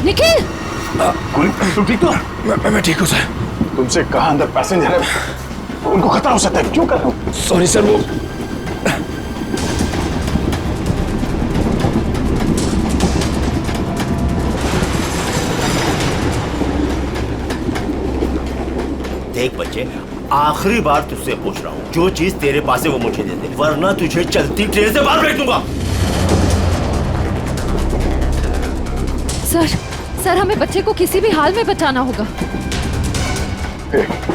निखिल! तुम ठीक हो? मैं ठीक हूँ सर। तुमसे कहा अंदर पैसेंजर है, उनको खतरा हो सकता है, क्यों कर रहे हो? सॉरी सर, वो देख बच्चे, आखिरी बार तुझसे पूछ रहा हूँ, जो चीज तेरे पास है वो मुझे दे दे, वरना तुझे चलती ट्रेन से बाहर फेंक दूंगा। सर हमें बच्चे को किसी भी हाल में बचाना होगा।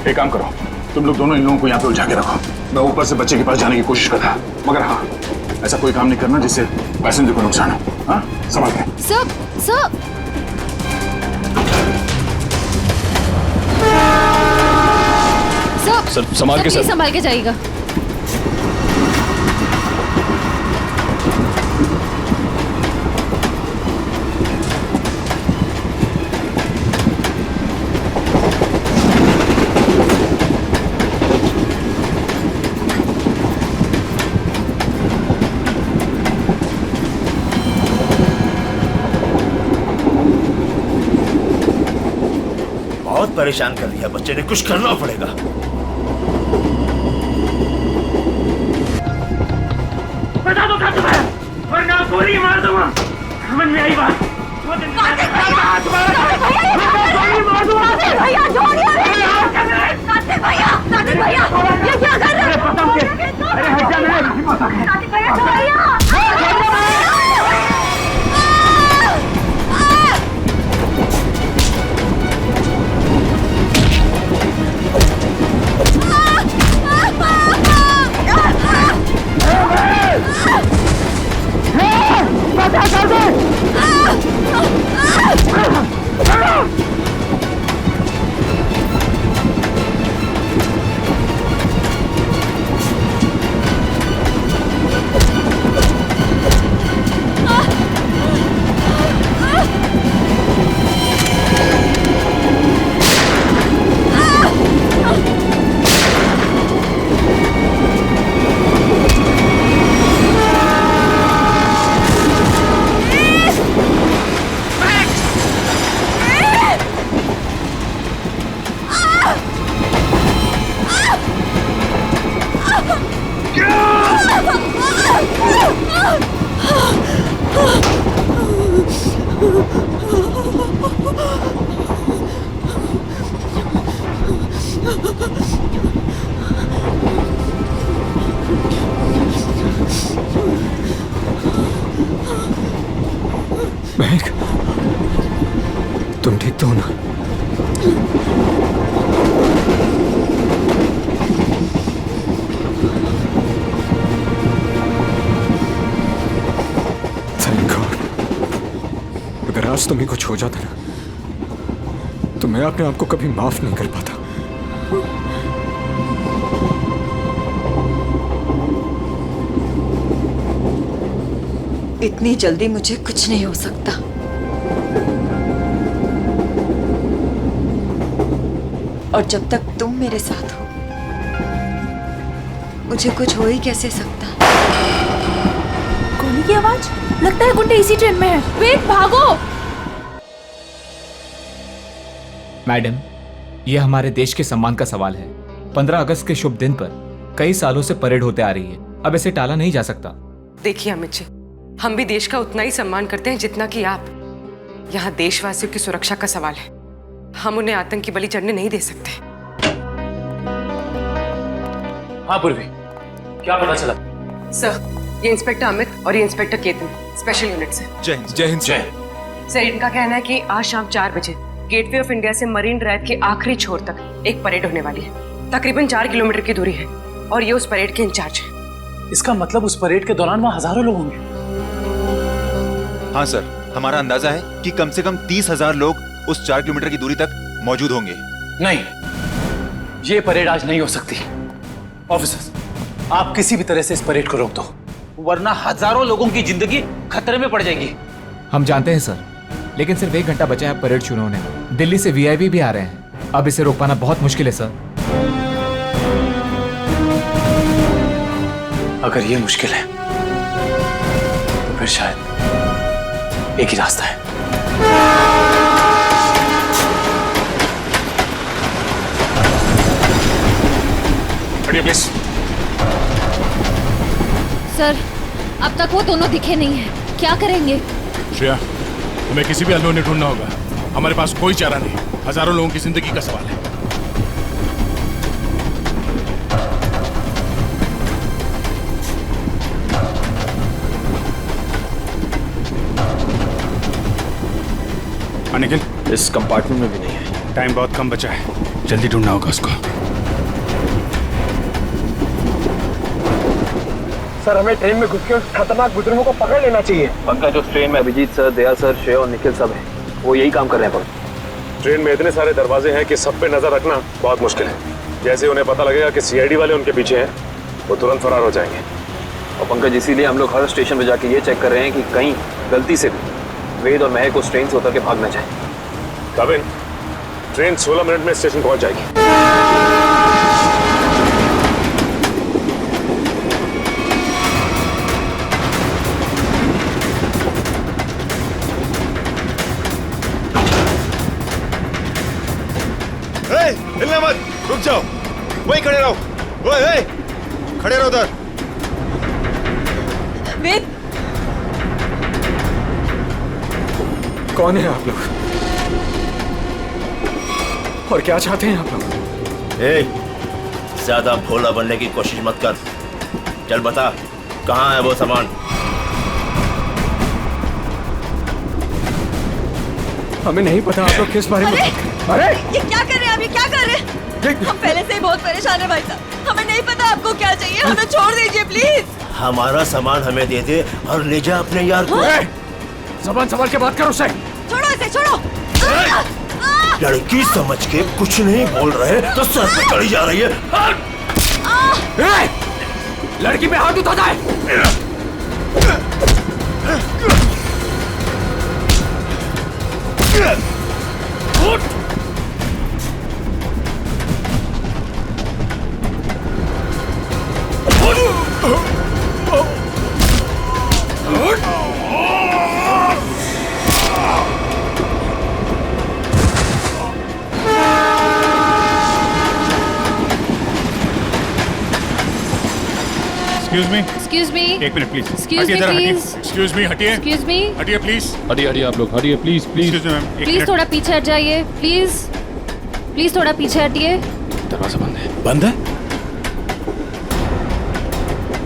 एक काम करो, तुम लोग दोनों इन लोगों को यहाँ पे उलझा के रखो। मैं ऊपर से बच्चे के पास जाने की कोशिश करता, मगर हाँ, ऐसा कोई काम नहीं करना जिससे पैसेंजर को नुकसान हो। हाँ, संभाल के। सर संभाल के, सर संभाल के जाइएगा। बहुत परेशान कर दिया बच्चे ने, कुछ करना पड़ेगा। बता दो कहाँ तुम्हारा, वरना गोली मार दूंगा। समझ में आई बात? गोली मार दूंगा। भैया छोड़िए, भैया ये क्या कर रहे हो? अरे हट जा, भैया महक, तुम ठीक तो हो ना? Thank God. अगर आज तुम्हें कुछ हो जाता ना, तो मैं अपने आप को कभी माफ नहीं कर पाता। इतनी जल्दी मुझे कुछ नहीं हो सकता। और जब तक तुम मेरे साथ हो, मुझे कुछ हो ही कैसे सकता। गोली की आवाज, लगता है गुंडे इसी ट्रेन में है। वेट, भागो। मैडम, यह हमारे देश के सम्मान का सवाल है। 15 अगस्त के शुभ दिन पर कई सालों से परेड होते आ रही है, अब इसे टाला नहीं जा सकता। देखिए अमित जी, हम भी देश का उतना ही सम्मान करते हैं जितना कि आप। यहाँ देशवासियों की सुरक्षा का सवाल है, हम उन्हें आतंकी बलि चढ़ने नहीं दे सकते। हाँ पूर्वी, क्या पता चला? सर, ये इंस्पेक्टर अमित और ये इंस्पेक्टर केतन स्पेशल यूनिट से। जय हिंद। जय हिंद। जय। सर, इनका कहना है कि आज शाम 4 बजे गेटवे ऑफ इंडिया से मरीन ड्राइव के आखिरी छोर तक एक परेड होने वाली है। तकरीबन 4 किलोमीटर की दूरी है और ये उस परेड के इंचार्ज है। इसका मतलब उस परेड के दौरान वहाँ हजारों लोग होंगे। हाँ सर, हमारा अंदाजा है कि कम से कम 30,000 लोग उस 4 किलोमीटर की दूरी तक मौजूद होंगे। नहीं, ये परेड आज नहीं हो सकती। ऑफिसर्स, आप किसी भी तरह से इस परेड को रोक दो, वरना हजारों लोगों की जिंदगी खतरे में पड़ जाएगी। हम जानते हैं सर, लेकिन सिर्फ 1 घंटा बचा है परेड शुरू होने में। दिल्ली से वीआईपी भी आ रहे हैं, अब इसे रोक पाना बहुत मुश्किल है सर। अगर ये मुश्किल है तो फिर शायद एक ही रास्ता है। सर, अब तक वो दोनों दिखे नहीं है, क्या करेंगे? श्रेया, हमें किसी भी अननोन ने ढूंढना होगा। हमारे पास कोई चारा नहीं, हजारों लोगों की जिंदगी का सवाल है। निखिल, इस कंपार्टमेंट में भी नहीं है। टाइम बहुत कम बचा है, जल्दी ढूंढना होगा उसको। सर, हमें ट्रेन में घुस के उस खतरनाक बुजुर्गों को पकड़ लेना चाहिए। पंकज, उस ट्रेन में अभिजीत सर, दया सर, श्रेया और निखिल सब हैं। वो यही काम कर रहे हैं। ट्रेन में इतने सारे दरवाजे हैं कि सब पे नजर रखना बहुत मुश्किल है। जैसे उन्हें पता लगेगा कि सीआईडी वाले उनके पीछे हैं, वो तुरंत फरार हो जाएंगे। और पंकज, इसीलिए हम लोग हर स्टेशन पे जाके ये चेक कर रहे हैं कि कहीं गलती से भी वेद और महक उस ट्रेन से उतर के भाग ना जाए। काबिन, ट्रेन 16 मिनट में स्टेशन पहुंच जाएगी। हिलना मत, रुक जाओ, वहीं खड़े रहो। ओए, खड़े रहो उधर। वेद, कौन है आप लोग और क्या चाहते हैं आप लोग? ज्यादा भोला बनने की कोशिश मत कर। चल बता, कहाँ है वो सामान? हमें नहीं पता आप लोग किस बारे में। अरे ये क्या कर रहे हैं? अभी क्या कर रहे हैं? हम पहले से ही बहुत परेशान है भाई साहब। हमें नहीं पता आपको क्या चाहिए, हमें छोड़ दीजिए प्लीज। हमारा सामान हमें दे दे और ले जा अपने यार को। ज़बान संभाल के बात करो उससे। छोड़ो इसे, छोड़ो। लड़की समझ के कुछ नहीं बोल रहे तो सर पे चढ़ी जा रही है। लड़की पे हाथ उठा जाए। Excuse me, एक minute please. Excuse me, please. Excuse me, हटिए। Excuse me. हटिए प्लीज। हटिए आप लोग, हटिए please please. Excuse me, ma'am, एक प्लीज मिनट। थोड़ा पीछे हट जाइए, प्लीज। प्लीज थोड़ा पीछे हटिए। दरवाजा बंद है। बंद है?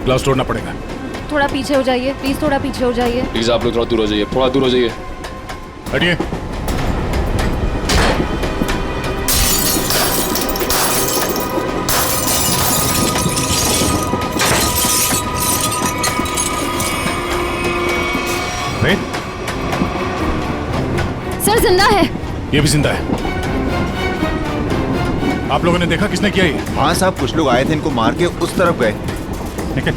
ग्लास तोड़ना पड़ेगा। थोड़ा पीछे हो जाइए, प्लीज थोड़ा पीछे हो जाइए। प्लीज आप लोग थोड़ा दूर हो जाइए, थोड़ा दूर हो जाइए। हटिए। सर, जिंदा है। ये भी जिंदा है। आप लोगों ने देखा किसने किया ये? हाँ साहब, कुछ लोग आए थे, इनको मार के उस तरफ गए। निखिल,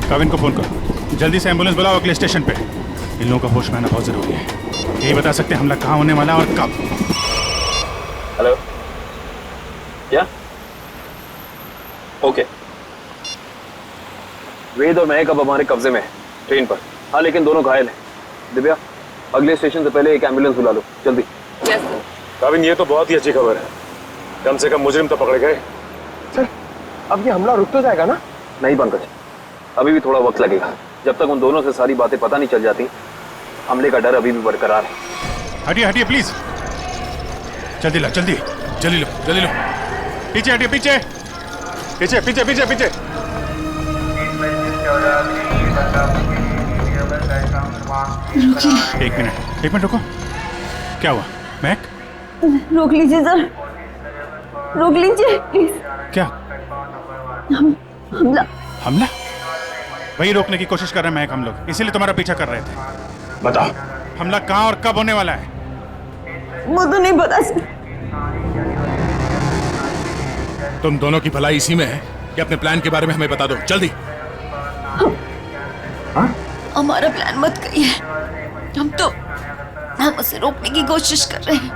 काविन को फोन करो, जल्दी से एम्बुलेंस बुलाओ अगले स्टेशन पे। इन लोगों का होश में आना बहुत जरूरी है। यही बता सकते हैं हमला कहाँ होने वाला और कब। हेलो, क्या? ओके। वेद और महक अब हमारे कब्जे में है, ट्रेन पर। हाँ, लेकिन दोनों घायल हैं। दिव्या, अगले स्टेशन से पहले एक एम्बुलेंस बुला लो, जल्दी। काविन, ये तो बहुत ही अच्छी खबर है। कम से कम मुजरिम तो पकड़े गए। सर, अब ये हमला रुक तो जाएगा ना? नहीं पंकज, अभी भी थोड़ा वक्त लगेगा। जब तक उन दोनों से सारी बातें पता नहीं चल जाती, हमले का डर अभी भी बरकरार है। हटिए हटिए प्लीज, जल्दी लो, जल्दी जल्दी लो, जल्दी लो। पीछे हटिए, पीछे पीछे पीछे पीछे पीछे। एक मिनट रुको। क्या हुआ महक? रोक लीजिए सर, रोक लीजिए प्लीज। क्या? हमला हमला? वही रोकने की कोशिश कर रहे हैं महक हम लोग, इसीलिए तुम्हारा पीछा कर रहे थे। बताओ, हमला कहाँ और कब होने वाला है? वो तो नहीं पता सर। तुम दोनों की भलाई इसी में है कि अपने प्लान के बारे में हमें बता दो, जल्दी। हमारा प्लान मत कहिए, हम उसे रोकने की कोशिश कर रहे हैं।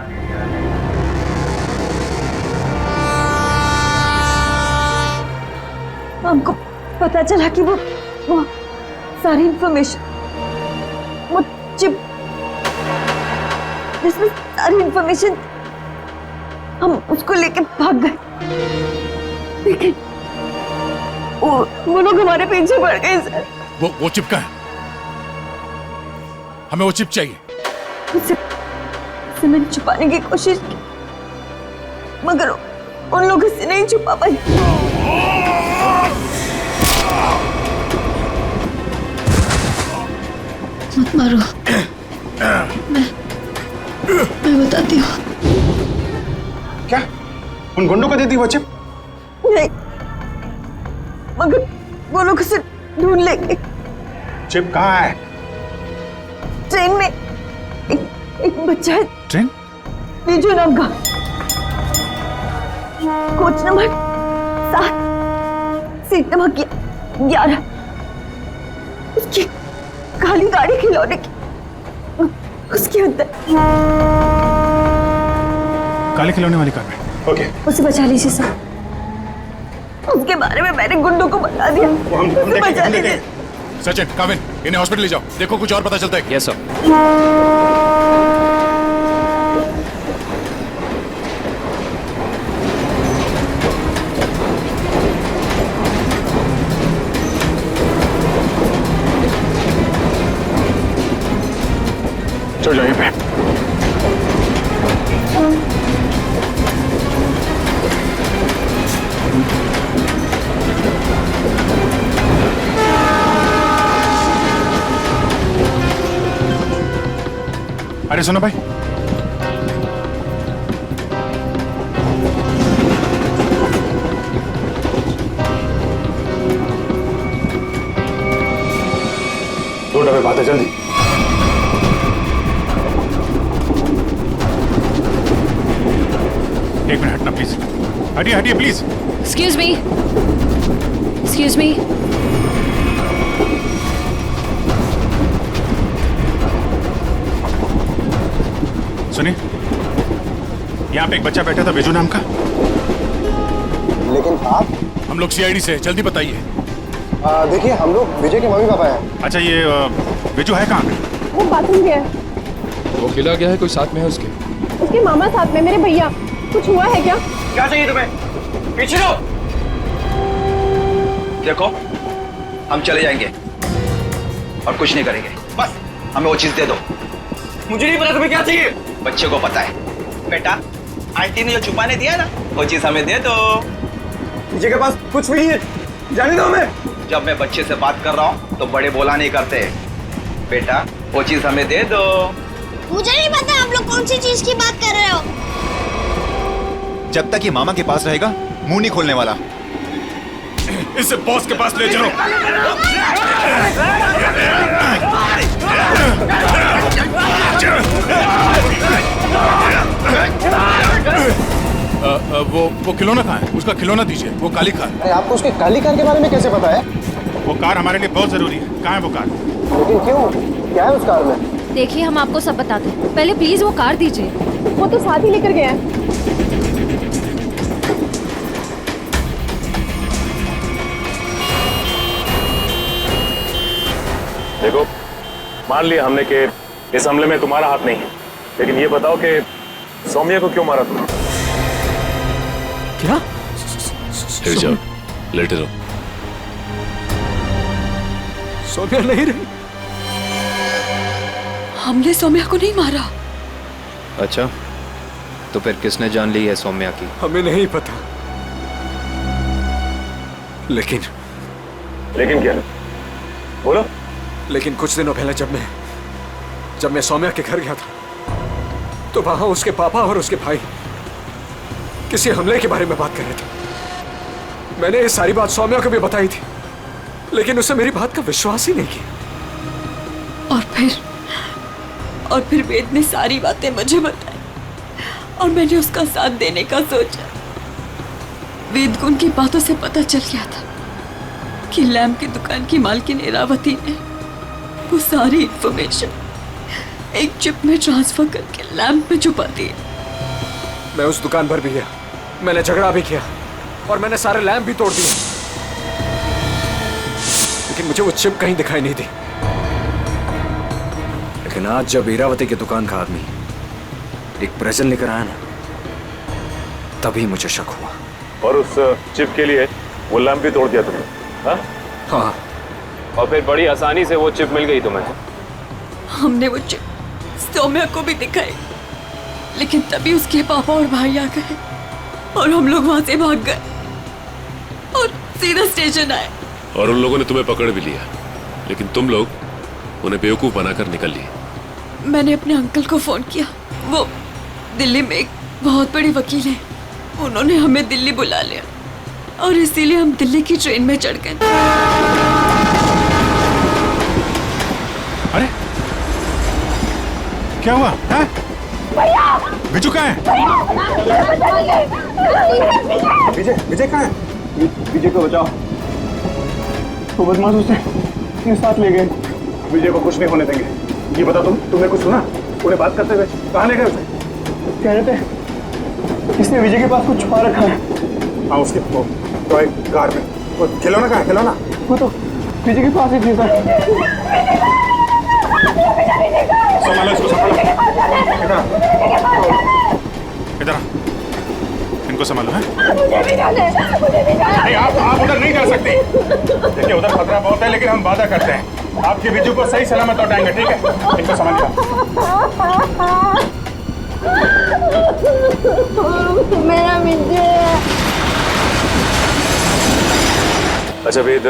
हमको पता चला कि वो सारी इंफॉर्मेशन, वो चिप जिसमें सारी इंफॉर्मेशन, हम उसको लेके भाग गए। लेकिन वो लोग हमारे पीछे पड़ गए सर। वो चिप का है। हमें वो चिप चाहिए। उसे मैंने छुपाने की कोशिश की, मगर उन लोगों से नहीं छुपा पाई। मत मारो, मैं बताती हूँ। क्या उन गुंडों को देती वो चिप? नहीं, मगर वो लोग उसे ढूंढ लेंगे। चिप कहाँ है? ट्रेन में एक बच्चा है। ट्रेन? बीजू नाम का, कोच नंबर 7, सीट नंबर 11। उसकी काली गाड़ी खिलौने की उसके अंदर। काले खिलौने वाली कार में। ओके, उसे बचा लीजिए सर। उसके बारे में मैंने गुंडों को बता दिया। उसे बचा लीजिए। सचिन, काविन, इन्हें हॉस्पिटल ले जाओ। देखो कुछ और पता चलता है। Yes sir. चल जाइए पे। अरे सुनो भाई, दो डब्बे बात है, जल्दी। एक मिनट हटना प्लीज। हटिए हटिए please. Excuse me, excuse me. सुनिए, यहाँ पे एक बच्चा बैठा था बेजू नाम का। लेकिन आप? हम लोग सीआईडी से, जल्दी बताइए। देखिए, हम लोग विजय के मम्मी पापा हैं। अच्छा, ये बेजू है कहाँ पे? वो बाथरूम गया है। वो खिला गया है, कोई साथ में है उसके? उसके मामा साथ में, मेरे भैया। कुछ हुआ है क्या? क्या चाहिए तुम्हें? पीछे लो। देखो, हम चले जाएंगे और कुछ नहीं करेंगे। बस हमें वो चीज दे दो। मुझे नहीं पता तुम्हें क्या चाहिए। बच्चे को पता है। बेटा, आंटी ने जो छुपाने दिया ना, वो चीज हमें दे दो। विजय के पास कुछ भी नहीं है, जाने दो हमें। जब मैं बच्चे से बात कर रहा हूँ तो बड़े बोला नहीं करते। बेटा, वो चीज हमें दे दो। मुझे नहीं पता आप लोग कौन सी चीज की बात कर रहे हो। जब तक ये मामा के पास रहेगा, मुंह नहीं खोलने वाला। इसे बॉस के पास ले चलो। वो खिलौना कहाँ है? उसका खिलौना दीजिए। वो काली कार। अरे आपको उसके काली कार के बारे में कैसे पता है? वो कार हमारे लिए बहुत जरूरी है। कहाँ है वो कार? लेकिन क्यों? क्या है उस कार में? देखिए, हम आपको सब बताते हैं। पहले प्लीज वो कार दीजिए। वो तो साथ ही लेकर गया है। देखो, मान लिया हमने कि इस हमले में तुम्हारा हाथ नहीं है, लेकिन ये बताओ कि सौम्या को क्यों मारा तुमने? क्या? जाओ, लेटे रहो। सौम्या नहीं रही। हमने सौम्या को नहीं मारा। अच्छा, तो फिर किसने जान ली है सौम्या की? हमें नहीं पता। लेकिन क्या? बोलो। लेकिन कुछ दिनों पहले जब मैं सौम्या के घर गया था, तो वहां उसके पापा और उसके भाई किसी हमले के बारे में बात कर रहे थे। मैंने ये सारी बात सौम्या को भी बताई थी, लेकिन उसने मेरी बात का विश्वास ही नहीं किया। और फिर वेद ने सारी बातें मुझे बताई और मैंने उसका साथ देने का सोचा। वेद को उनकी बातों से पता चल गया था कि लैम्प की दुकान की मालकिन इरावती ने वो सारी इंफॉर्मेशन एक चिप में ट्रांसफर करके लैम्प में छुपा दी। मैं उस दुकान पर भी गया, मैंने झगड़ा भी किया और मैंने सारे लैम्प भी तोड़ दिए, लेकिन मुझे वो चिप कहीं दिखाई नहीं दी। लेकिन आज जब इरावती की दुकान का आदमी एक प्रेजेंट लेकर आया ना, तभी मुझे शक हुआ। और उस चिप के लिए वो लैम्प भी तोड़ दिया तुमने? हाँ? हाँ, और फिर बड़ी आसानी से वो चिप मिल गई तुम्हें। हमने वो चिप सौम्या को भी दिखाई, लेकिन तभी उसके पापा और भाई आ गए और हम लोग वहां से भाग गए और सीधा स्टेशन आए। और उन लोगों ने तुम्हें पकड़ भी लिया, लेकिन तुम लोग उन्हें बेवकूफ बनाकर निकल लिए। मैंने अपने अंकल को फोन किया, वो दिल्ली में एक बहुत बड़ी वकील है, उन्होंने हमें दिल्ली बुला लिया और इसीलिए हम दिल्ली की ट्रेन में चढ़ गए। अरे क्या हुआ है? बिजू कहाँ है? विजय, विजय कहाँ है? विजय को बचाओ, वो बदमाश उसे अपने साथ ले गए। विजय को कुछ नहीं होने देंगे। ये बता तुमने कुछ सुना? उन्हें बात करते हुए कहाँ ले गए उसे? कह रहे थे इसने विजय के पास कुछ छुपा रखा है। हाँ, उसके टॉय कार में। वो खिलौना कहाँ है? खिलौना वो तो विजय के पास ही थी सर। संभालो इसको, संभालो। इधर इनको संभालो है? नहीं, आप उधर नहीं जा सकते। देखिए उधर खतरा बहुत है, लेकिन हम वादा करते हैं आपके बिजू को सही सलामत लौटाएंगे, ठीक है? इनको संभालिए। मेरा विजय। अच्छा वेद,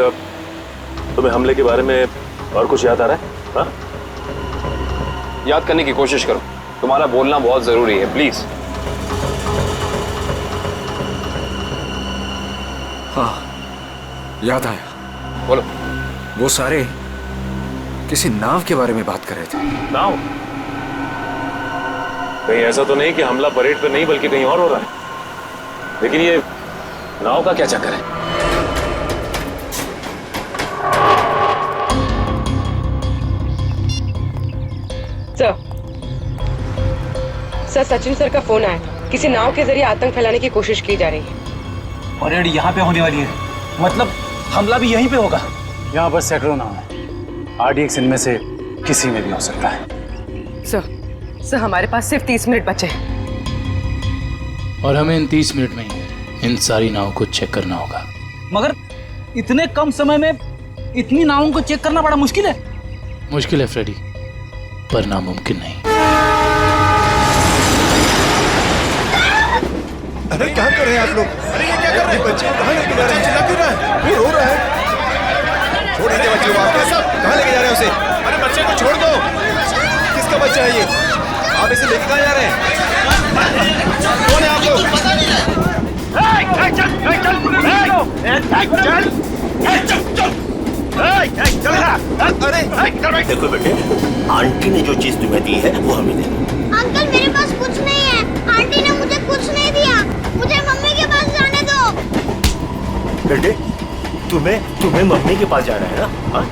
तुम्हें हमले के बारे में और कुछ याद आ रहा है? हाँ? याद करने की कोशिश करो, तुम्हारा बोलना बहुत जरूरी है, प्लीज। हाँ, याद आया। बोलो। वो सारे किसी नाव के बारे में बात कर रहे थे। नाव? कहीं ऐसा तो नहीं कि हमला परेड पे नहीं बल्कि कहीं और हो रहा है? लेकिन ये नाव का क्या चक्कर है? सर, सचिन सर का फोन आया, किसी नाव के जरिए आतंक फैलाने की कोशिश की जा रही है। परेड यहाँ पे होने वाली है, मतलब हमला भी यहीं पे होगा। यहाँ बस सैकड़ों नाव है, RDX इनमें से किसी में भी हो सकता है। सर हमारे पास सिर्फ 30 मिनट बचे हैं। और हमें इन 30 मिनट में इन सारी नावों को चेक करना होगा। मगर इतने कम समय में इतनी नावों को चेक करना बड़ा मुश्किल है। मुश्किल है फ्रेडी, पर नामुमकिन नहीं। अरे क्या कर रहे हैं आप लोग? अरे ये क्या कर रहे हैं? बच्चे कहाँ लेके जा रहे हैं? चिल्ला क्यों रहा है? वो रो रहा है। छोड़ दीजिए बच्चे को, आप सब कहाँ लेके जा रहे हैं उसे? अरे बच्चे को छोड़ दो। किसका बच्चा है ये? आप इसे लेके कहाँ जा रहे हैं? कौन है आप लोग? देखो बेटे, आंटी ने जो चीज तुम्हें दी है वो हमें दे दो। अंकल मेरे पास कुछ नहीं है, आंटी ने मुझे कुछ नहीं दिया, मुझे मम्मी के पास जाने दो। बेटे, तुम्हें मम्मी के पास जाना है ना? हाँ?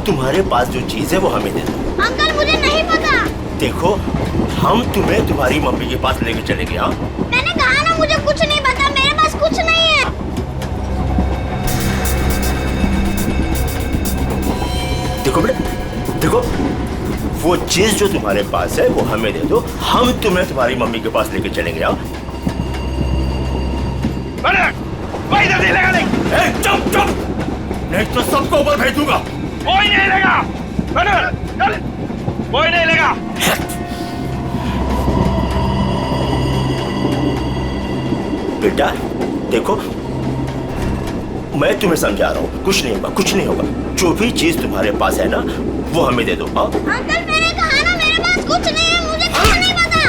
तुम्हारे पास जो चीज है वो हमें दे दो। अंकल मुझे नहीं पता। देखो, हम तुम्हें तुम्हारी मम्मी के पास लेके चलेंगे। हाँ? मैंने कहा ना मुझे कुछ नहीं पता, मेरे पास कुछ नहीं है। देखो बेटे, देखो, वो चीज जो तुम्हारे पास है वो हमें दे दो, हम तुम्हें तुम्हारी मम्मी के पास लेके चलेंगे। हाँ? चुप चुप, नहीं तो सबको ऊपर भेज दूंगा। कोई नहीं लेगा, चल, कोई नहीं लेगा। बेटा देखो, मैं तुम्हें समझा रहा हूँ, कुछ नहीं होगा, कुछ नहीं होगा। जो भी चीज तुम्हारे पास है ना वो हमें दे दो। हाँ? अंकल मैंने कहा ना मेरे पास कुछ नहीं है, मुझे कुछ नहीं पता।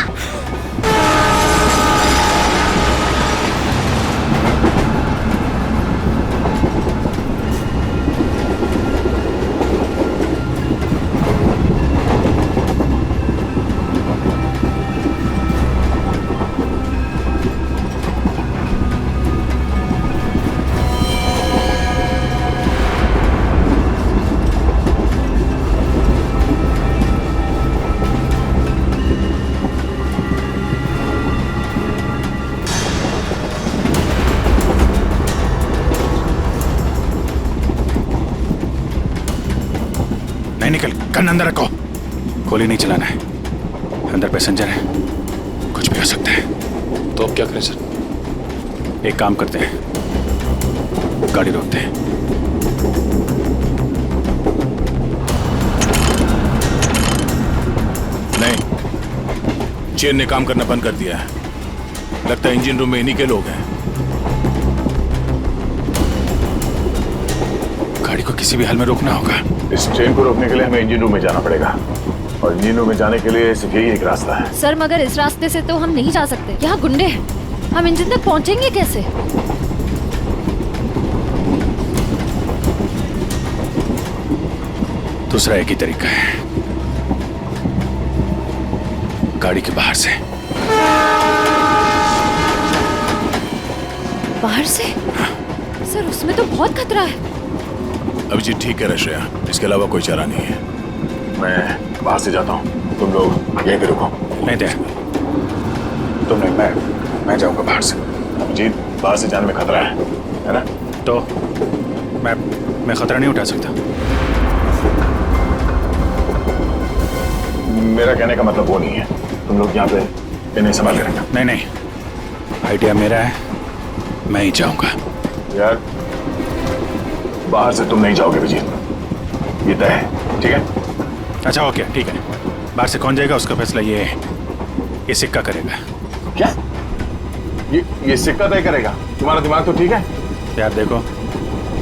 नहीं, निकल, गन अंदर रखो। गोली नहीं चलाना है, अंदर पैसेंजर है, कुछ भी हो सकता है। तो अब क्या करें सर? एक काम करते हैं, गाड़ी रोकते हैं, चेन ने काम करना बंद कर दिया है। लगता है इंजन रूम में इन्हीं के लोग हैं। गाड़ी को किसी भी हाल में रोकना होगा। इस ट्रेन को रोकने के लिए हमें इंजन रूम में जाना पड़ेगा, और इंजन रूम में जाने के लिए सिर्फ यही एक रास्ता है। सर मगर इस रास्ते से तो हम नहीं जा सकते, यहाँ गुंडे हैं, हम इंजन तक पहुँचेंगे कैसे? दूसरा एक ही तरीका है, गाड़ी के बाहर से। बाहर से? सर उसमें तो बहुत खतरा है। अभिजीत ठीक है रश्या, इसके अलावा कोई चारा नहीं है। मैं बाहर से जाता हूँ, तुम लोग यहीं पे रुको। नहीं दे, तुम नहीं, मैं जाऊंगा बाहर से। अभिजीत बाहर से जाने में खतरा है ना? तो मैं खतरा नहीं उठा सकता। मेरा कहने का मतलब वो नहीं है, तुम लोग यहाँ पे इन्हें संभाल करेंगे। नहीं नहीं, आइडिया मेरा है, मैं ही जाऊंगा। यार बाहर से तुम नहीं जाओगे अभिजीत, ये तय है, ठीक है? अच्छा ओके ठीक है, बाहर से कौन जाएगा उसका फैसला ये सिक्का करेगा। क्या? ये सिक्का तय करेगा? तुम्हारा दिमाग तो ठीक है? यार देखो,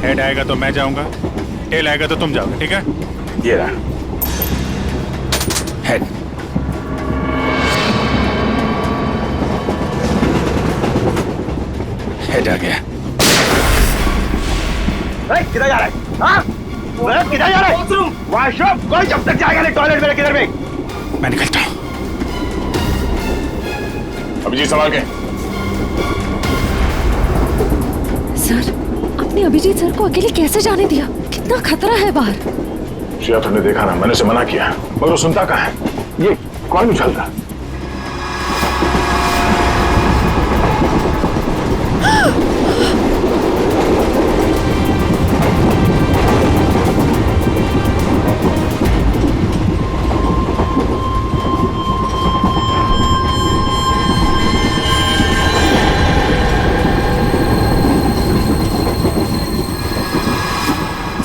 हेड आएगा तो मैं जाऊंगा, टेल आएगा तो तुम जाओगे, ठीक है? ये रहा हेड। हेड आ गया। किधर जा रहा है? हाँ? किधर जा रहा है? वॉशरूम। कोई जब तक जाएगा नहीं टॉयलेट में, किधर में? मैं निकलता हूँ। अभिजीत संभाल के। सर आपने अभिजीत सर को अकेले कैसे जाने दिया? कितना खतरा है बाहर। श्रेया तुमने देखा ना, मैंने उसे मना किया मगर वो सुनता कहाँ है। ये कौन उछलता?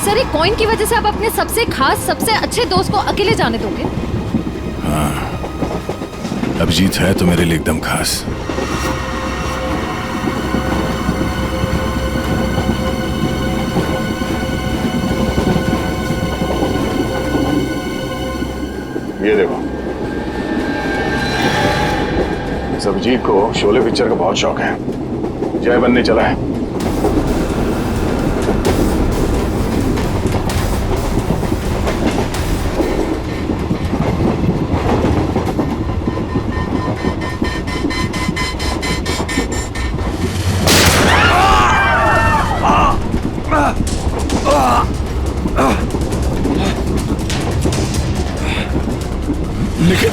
सर एक कॉइन की वजह से आप अपने सबसे खास सबसे अच्छे दोस्त को अकेले जाने दोगे? हाँ, अभिजीत है तो मेरे लिए एकदम खास। ये देखो, इस अभिजीत को शोले पिक्चर का बहुत शौक है, जय बनने चला है।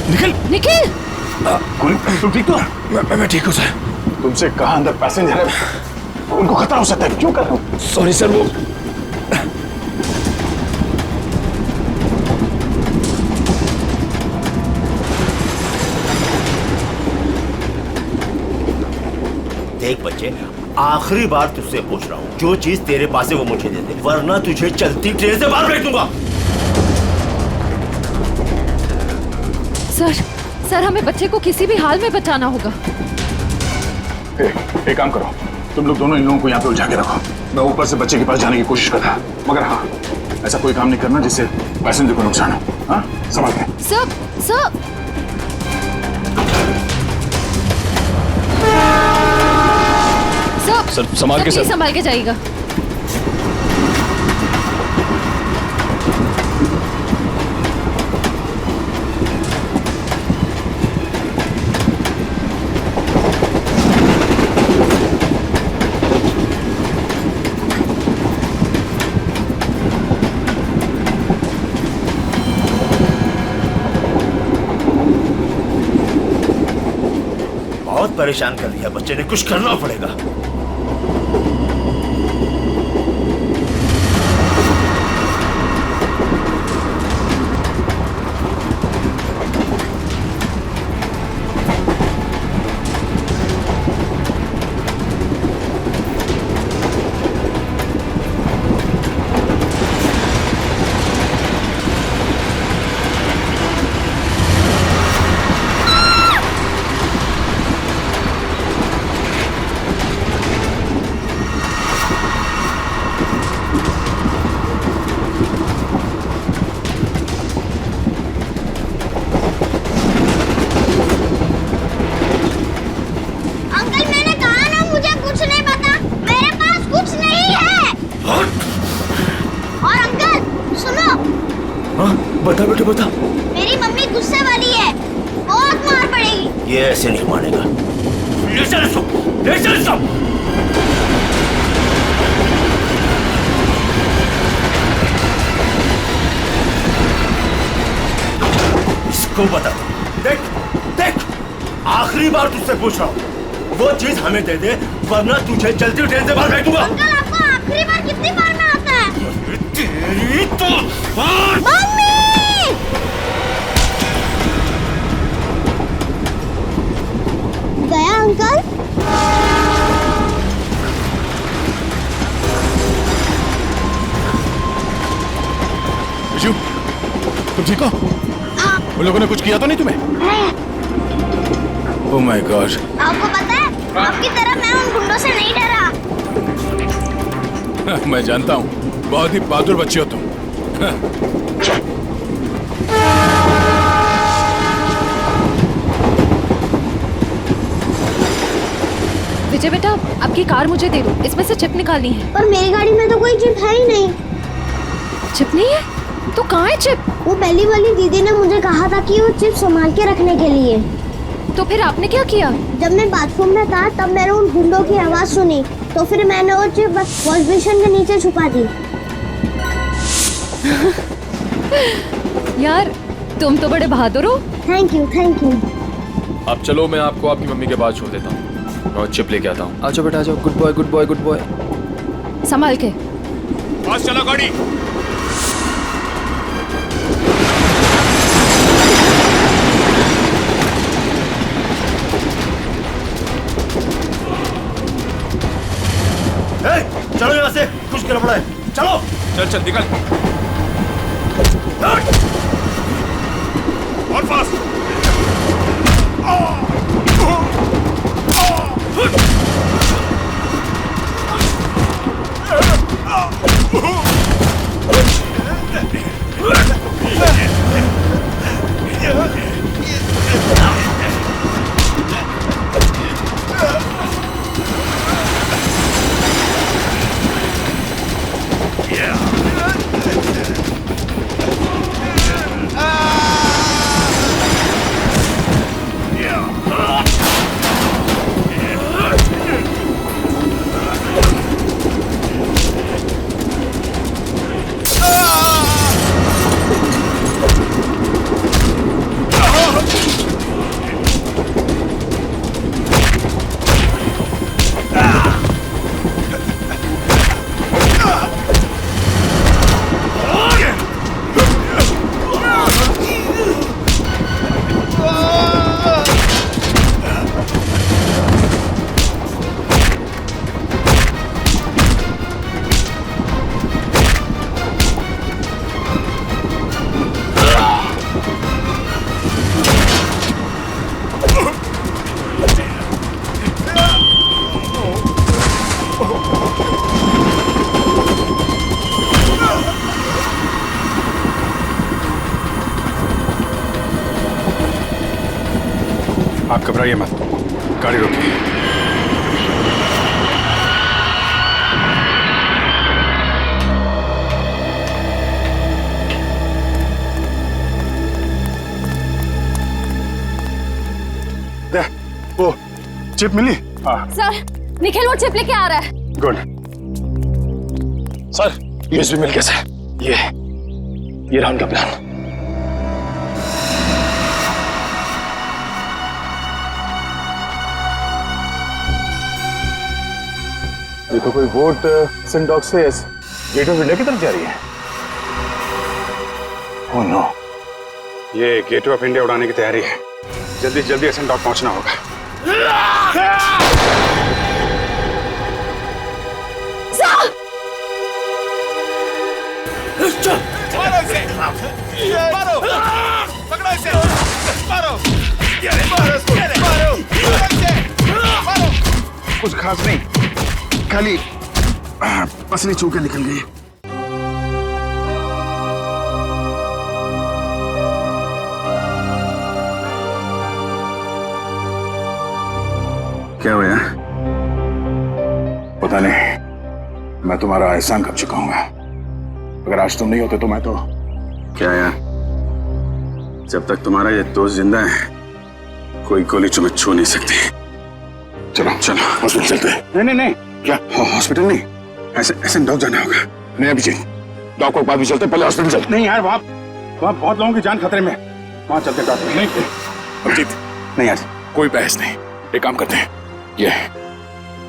निखिल निखिल तुम ठीक तो? मैं ठीक हूँ सर। तुमसे कहा अंदर पैसेंजर है, उनको खतरा हो सकता है, क्यों कर रहे हो? सॉरी सर, वो देख बच्चे, आखिरी बार तुझसे पूछ रहा हूँ, जो चीज तेरे पास है वो मुझे दे दे, वरना तुझे चलती ट्रेन से बाहर फेंक दूंगा। सर हमें बच्चे को किसी भी हाल में बचाना होगा। एक काम करो, तुम लोग दोनों इन लोगों को यहाँ पे उलझा के रखो, मैं ऊपर से बच्चे के पास जाने की कोशिश कर रहा, मगर हाँ ऐसा कोई काम नहीं करना जिससे पैसेंजर को नुकसान हो। हाँ संभाल के। सर संभाल के। सर संभाल के जाइएगा। बहुत परेशान कर दिया बच्चे ने, कुछ करना पड़ेगा। बता। मेरी मम्मी गुस्से वाली है, बहुत मार पड़ेगी। ये ऐसे नहीं मानेगा। ले चल इसको, ले चल इसको। इसको बता। देख देख, आखिरी बार तुझसे पूछ रहा हूँ, वो चीज हमें दे दे वरना तुझे चलती ट्रेन से बाहर फेंक दूंगा। अंकल आपको आखिरी बार कितनी बार में आता है? तेरी तो मम्मी! गया अंकल? विशु, तुम ठीक हो? उन लोगों ने कुछ किया तो नहीं तुम्हें? Oh my God. आपको पता है, आपकी तरह मैं उन गुंडों से नहीं डरा। मैं जानता हूँ, बहुत ही बहादुर बच्ची हो तुम। विजय बेटा, आपकी कार मुझे दे दो, इसमें से चिप निकालनी है। पर मेरी गाड़ी में तो कोई चिप है ही नहीं। चिप नहीं है? तो कहाँ है चिप? वो पहली वाली दीदी ने मुझे कहा था कि वो चिप संभाल के रखने के लिए। तो फिर आपने क्या किया? जब मैं बाथरूम में था तब मैंने उन गुंडों की आवाज सुनी, तो फिर मैंने वो चिप वॉश बेसिन के नीचे छुपा दी। यार, तुम तो बड़े बहादुर हो। Thank you, thank you. अब चलो, मैं आपको आपकी मम्मी के पास छोड़ देता हूँ और चिप लेके आता हूँ। आ जाओ बेटा, आ जाओ। Good boy, good boy, good boy. संभाल के। पास चला गाड़ी। चलो यहाँ से, कुछ गड़बड़ है। चलो चल चल निकल। और फास्ट। आप घबराइए मत, गाड़ी रोकिए। वो चिप मिली? हाँ सर, निखिल वो चिप लेके आ रहा है। गुड। सर, यूएसबी मिल कैसे? ये रहा उनका प्लान। ये तो कोई बोट सिंडॉक से गेट ऑफ इंडिया की तरफ जा रही है। ओह नो, ये गेट ऑफ इंडिया उड़ाने की तैयारी है। जल्दी जल्दी एसेंडॉक पहुंचना होगा। मारो, पकड़ो इसे, मारो, मारो इसको, मारो। कुछ खास नहीं, खाली पसली चूके निकल गई। क्या हुआ? पता नहीं, मैं तुम्हारा एहसान कब चुकाऊंगा। अगर आज तुम नहीं होते तो मैं तो क्या यार, जब तक तुम्हारा ये दोस्त जिंदा है कोई गोली तुम्हें छू नहीं सकती। चलो चलो हॉस्पिटल चलते हैं। नहीं नहीं नहीं। क्या हॉस्पिटल नहीं, ऐसे डॉग जाना होगा। नहीं अभिजीत, डॉग को बाद भी चलते, पहले हॉस्पिटल चलते। नहीं यार, वहाँ बहुत लोगों की जान खतरे में। वहाँ चलते डॉक्टर। नहीं अभिजीत नहीं यार, कोई बहस नहीं। एक काम करते हैं, ये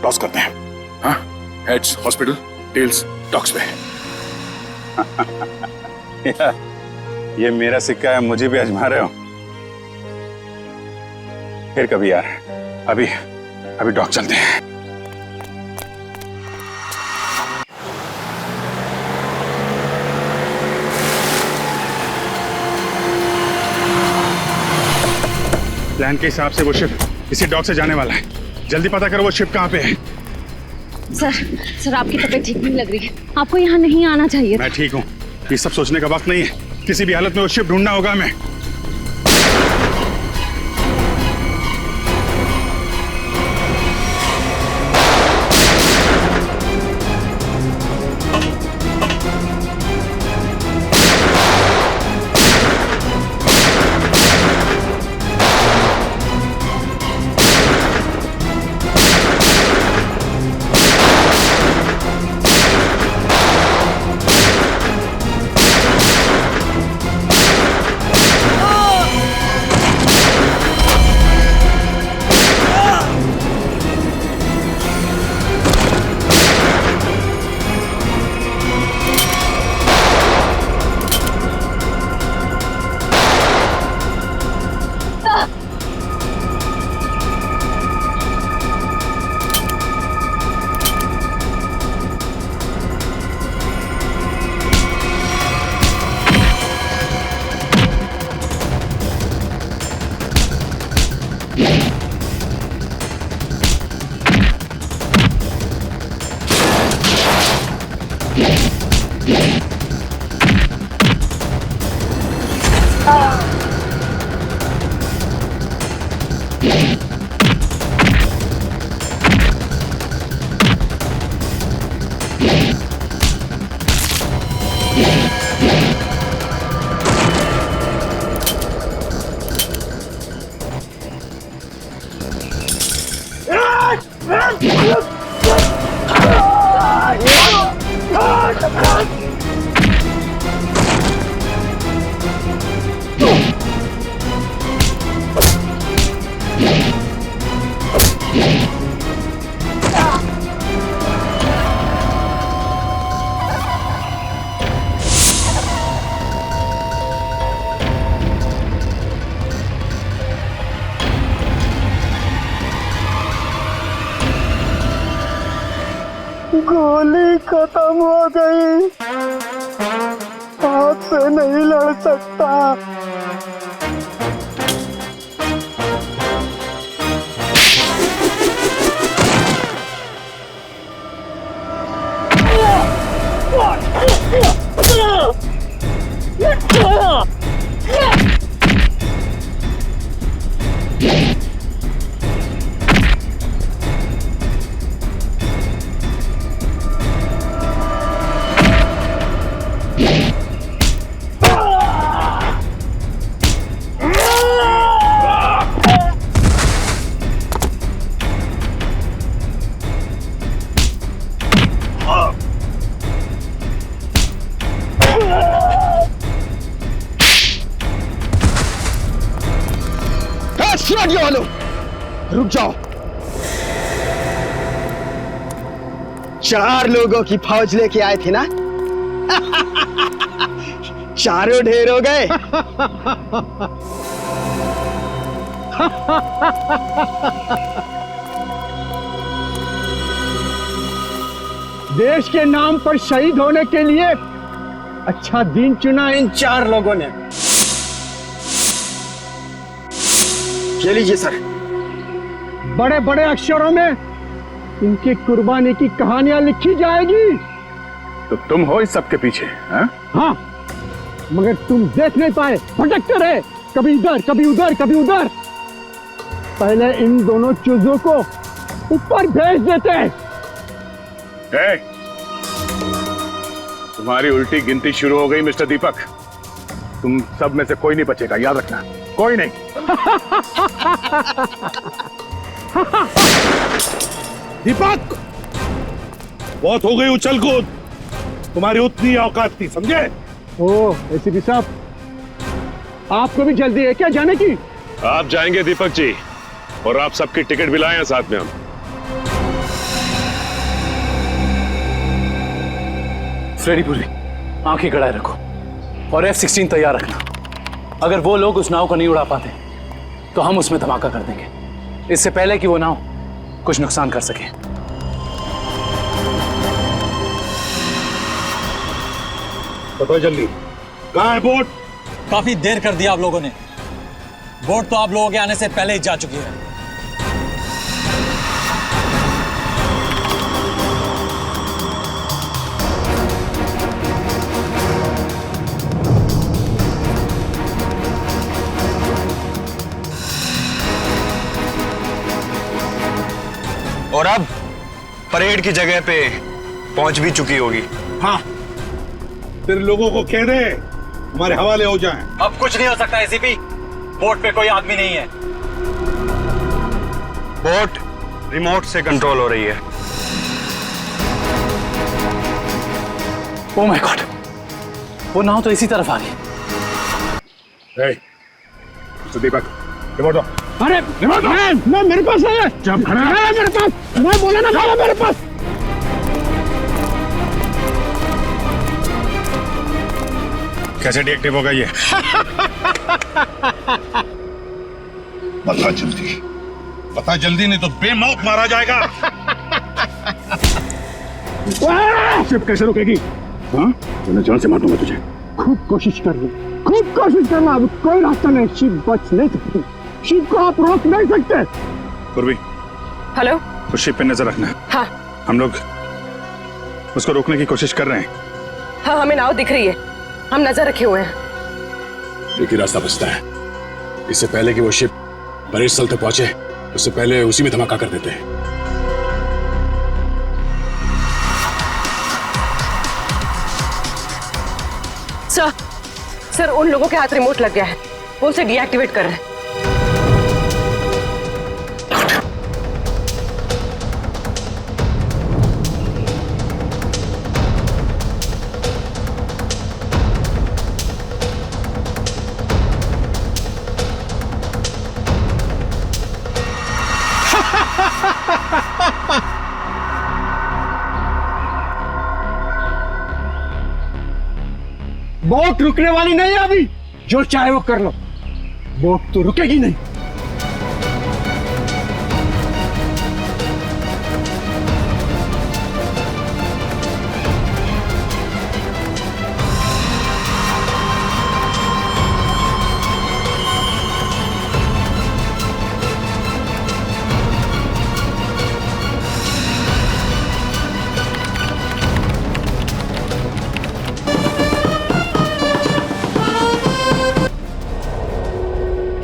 टॉस करते हैं। हाँ, हेड्स हॉस्पिटल, टेल्स डॉग्स पे। ये मेरा सिक्का है, मुझे भी आजमा रहे हो। फिर कभी यार, अभी डॉग चलते हैं। प्लान के हिसाब से वो शिप इसी डॉग से जाने वाला है। जल्दी पता करो वो शिप कहाँ पे है। सर आपकी तबीयत ठीक नहीं लग रही है, आपको यहाँ नहीं आना चाहिए। मैं ठीक हूँ, ये सब सोचने का वक्त नहीं है। किसी भी हालत में वो शिप ढूंढना होगा हमें। गोली खत्म हो गई, हाथ से नहीं लड़ सकता। रुक जाओ, 4 लोगों की फौज लेके आए थे ना। चारों ढेर हो गए। देश के नाम पर शहीद होने के लिए अच्छा दिन चुना इन 4 लोगों ने। ये लीजिए सर। बड़े बड़े अक्षरों में इनकी कुर्बानी की कहानियां लिखी जाएगी। तो तुम हो इस सब के पीछे? हाँ, मगर तुम देख नहीं पाए, भटकते रहे, कभी इधर कभी उधर कभी उधर। पहले इन दोनों चूजों को ऊपर भेज देते। तुम्हारी उल्टी गिनती शुरू हो गई मिस्टर दीपक। तुम सब में से कोई नहीं बचेगा, याद रखना, कोई नहीं। दीपक, बहुत हो गई उछल कूद, तुम्हारी उतनी औकात थी, समझे? ओ एसीपी साहब, आपको भी जल्दी है क्या जाने की? आप जाएंगे दीपक जी, और आप सबकी टिकट भी लाए हैं साथ में हम। फ्रेडी पूरी आंखें गड़ाए रखो और F-16 तैयार रखना। अगर वो लोग उस नाव को नहीं उड़ा पाते तो हम उसमें धमाका कर देंगे, इससे पहले कि वो नाव कुछ नुकसान कर सके। बताओ जल्दी, कहाँ है बोट? काफी देर कर दिया आप लोगों ने। बोट तो आप लोगों के आने से पहले ही जा चुकी है। और अब परेड की जगह पे पहुंच भी चुकी होगी। हाँ, फिर लोगों को कह दे हमारे हवाले हो जाएं। अब कुछ नहीं हो सकता एसीपी, बोट पे कोई आदमी नहीं है। बोट रिमोट से कंट्रोल हो रही है। ओह माय गॉड, वो नाव तो इसी तरफ आ रही है। तो दीपक, रिमोट दो। अरे मैं मेरे पास है, जब खड़ा है मेरे पास, मैं बोला ना था मेरे पास। कैसे डिएक्टिव होगा ये? बता जल्दी नहीं तो बेमौत मारा जाएगा। शिप कैसे रुकेगी? हाँ, मैं जान से मार दूंगा तुझे। खूब कोशिश कर लो, खूब कोशिश करना, अब कोई रास्ता नहीं, शिप बच नहीं सकती, शिप को आप रोक नहीं सकते। पूर्वी, हेलो, तो शिप पे नजर रखना। हाँ हम लोग उसको रोकने की कोशिश कर रहे हैं। हाँ, हमें नाव दिख रही है, हम नजर रखे हुए हैं। एक ही रास्ता बचता है, इससे पहले कि वो शिप परेड स्थल तक पहुंचे, उससे पहले उसी में धमाका कर देते हैं। सर, उन लोगों के हाथ रिमोट लग गया है, वो उसे डीएक्टिवेट कर रहे हैं। बोट रुकने वाली नहीं है अभी, जो चाहे वो कर लो, बोट तो रुकेगी नहीं।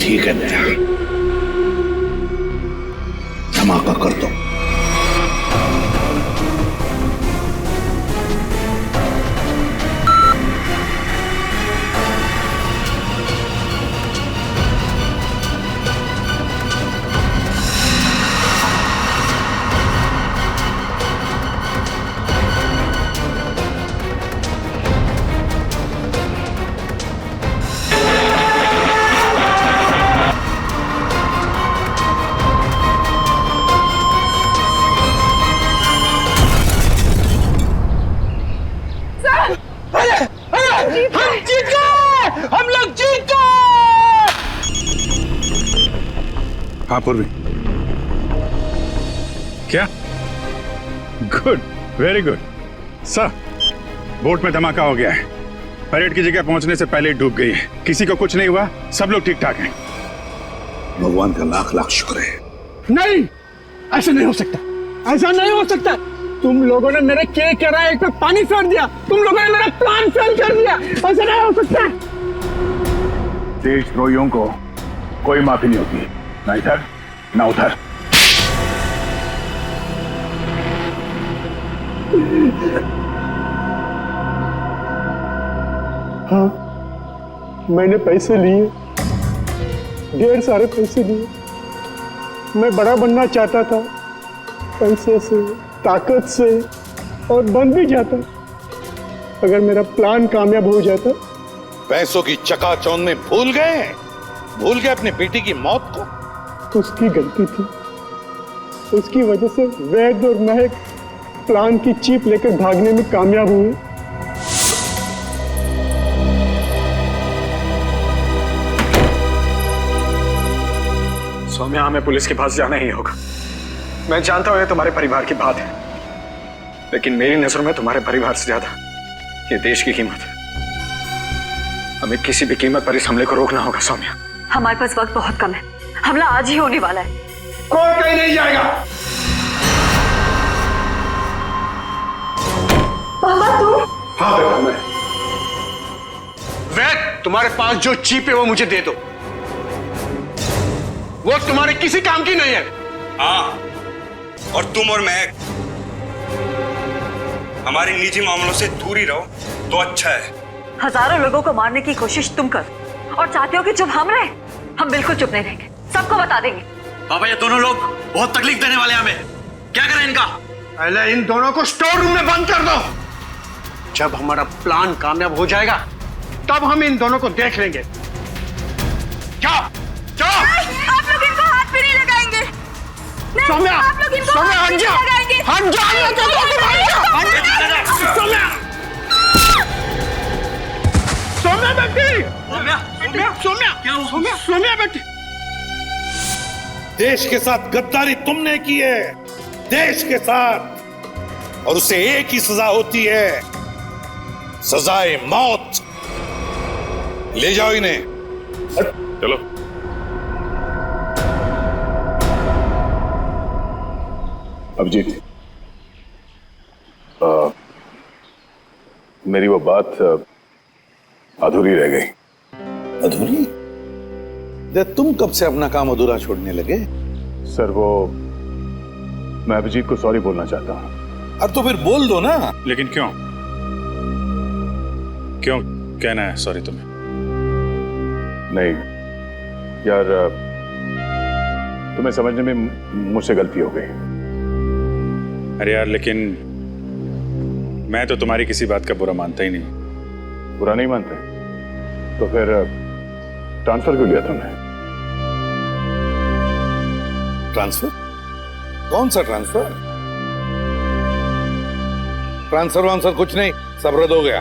ठीक है बेटा, धमाका कर दो। हाँ पूर्वी, क्या? Good, very good sir. Boat में धमाका हो गया है, परेड की जगह पहुंचने से पहले ही डूब गई है, किसी को कुछ नहीं हुआ, सब लोग ठीक ठाक हैं। भगवान का लाख लाख शुक्र है। नहीं, ऐसा नहीं हो सकता, ऐसा नहीं हो सकता। तुम लोगों ने मेरे केक के राय पे पानी फेर दिया, तुम लोगों ने मेरा प्लान फेल कर दिया, ऐसा नहीं हो सकता। देशद्रोहियों को कोई माफी नहीं होती, ना इधर ना उधर। हाँ, मैंने पैसे लिए, ढेर सारे पैसे लिए। मैं बड़ा बनना चाहता था, पैसे से, ताकत से, और बन भी जाता अगर मेरा प्लान कामयाब हो जाता। पैसों की चकाचौंध में भूल गए अपनी बेटी की मौत को। उसकी गलती थी, उसकी वजह से वैद और महक प्लान की चीप लेकर भागने में कामयाब हुए। सौम्या, हमें पुलिस के पास जाना ही होगा। मैं जानता हूं ये तुम्हारे परिवार की बात है, लेकिन मेरी नजरों में तुम्हारे परिवार से ज्यादा ये देश की कीमत है। हमें किसी भी कीमत पर इस हमले को रोकना होगा सौम्या। हमारे पास वक्त बहुत कम है, हमला आज ही होने वाला है। कोई कहीं नहीं जाएगा। पापा तुम? हाँ बेटा मैं। वैद, तुम्हारे पास जो चीप है वो मुझे दे दो। वो तुम्हारे किसी काम की नहीं है। हाँ, और तुम और मैं हमारे निजी मामलों से दूर ही रहो तो अच्छा है। हजारों लोगों को मारने की कोशिश तुम कर और चाहते हो कि चुप हम रहे? हम बिल्कुल चुप नहीं रहेंगे, सबको बता देंगे। पापा, ये दोनों लोग बहुत तकलीफ देने वाले हैं हमें। क्या करें इनका? पहले इन दोनों को स्टोर रूम में बंद कर दो। जब हमारा प्लान कामयाब हो जाएगा तब हम इन दोनों को देख लेंगे। जाओ जाओ। आप लोग इनको हाथ भी नहीं लगाएंगे। नहीं, सौम्या, आप लोग इनको सौम्या, हाथ हट भी जा। नहीं लगाएंगे। हट जा। सौम्या, सौम्या बेटी। सौम्या क्या हुआ? सौम्या बेटी। देश के साथ गद्दारी तुमने की है, देश के साथ, और उसे एक ही सजा होती है, सजाए मौत। ले जाओ इन्हें। चलो। अभिजीत, मेरी वो बात अधूरी रह गई। अधूरी? तुम कब से अपना काम अधूरा छोड़ने लगे? सर वो मैं अभिजीत को सॉरी बोलना चाहता हूँ। अब तो फिर बोल दो ना। लेकिन क्यों क्यों कहना है सॉरी तुम्हें? नहीं यार, तुम्हें समझने में मुझसे गलती हो गई। अरे यार, लेकिन मैं तो तुम्हारी किसी बात का बुरा मानता ही नहीं। बुरा नहीं मानते? तो फिर ट्रांसफर क्यों लिया तुमने? ट्रांसफर? कौन सा ट्रांसफर? ट्रांसफर वांसफर कुछ नहीं, सब रद्द हो गया।